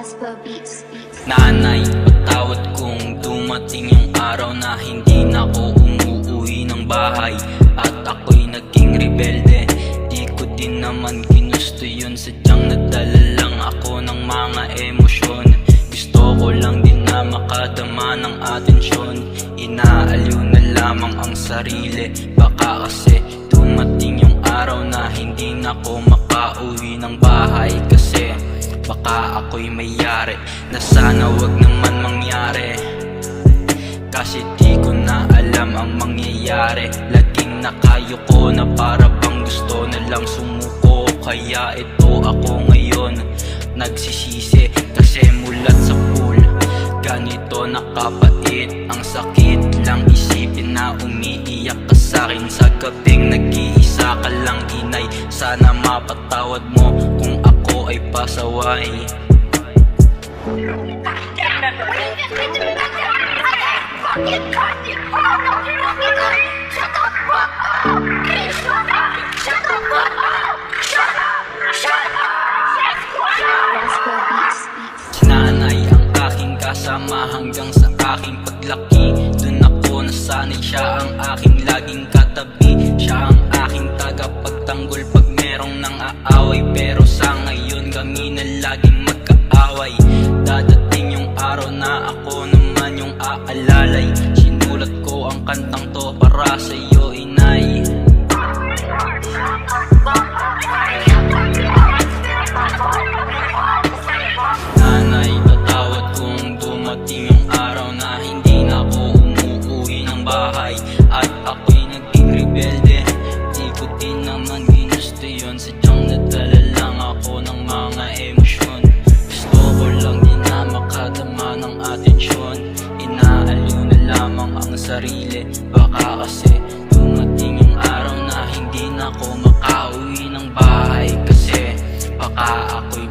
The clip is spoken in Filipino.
Raspa Beats. Nanay, patawad kung dumating yung araw na hindi na ako umuuwi ng bahay at ako'y naging rebelde. Di ko din naman ginusto yun, sadyang nadala lang ako ng mga emosyon. Gusto ko lang din na makadama ng atensyon. Inaaliw na lamang ang sarili, baka kasi dumating yung araw na hindi na ako makauwi ng bahay. Kasi baka ako'y mayari na sana wag naman mangyari, kasi di ko na alam ang mangyayari. Laging nakayuko na para bang gusto na lang sumuko. Kaya ito ako ngayon nagsisisi, kasi mulat sa pool ganito nakapait. Ang sakit lang isipin na umiiyak ka sa'kin sa gabing nag-iisa ka lang inay. Sana mapatawad mo kung ako ay pasaway. Raspa Beats. Si nanay ang aking kasama hanggang sa aking paglaki. Dun ako nasanay, siya ang aking laging katabi. Siya ang aking tagapagtanggol pag merong nang aaway. Pero sa ngayon kami na laging magkaaway. Dadating yung araw na ako naman yung aalalay. Sinulat ko ang kantang to para sa'yo, inay. Nanay, patawad kung dumating yung araw na hindi na ako umuuwi ng bahay at ako'y naging rebelde. Di ko din naman ginusto yun, sadyang nadala lang ako ng mga emosyon. Gusto ko lang din na makadama ng atensyon. Inaaliw na lamang ang sarili, baka kasi dumating yung araw na hindi na ako makauwi ng bahay. Kasi baka ako'y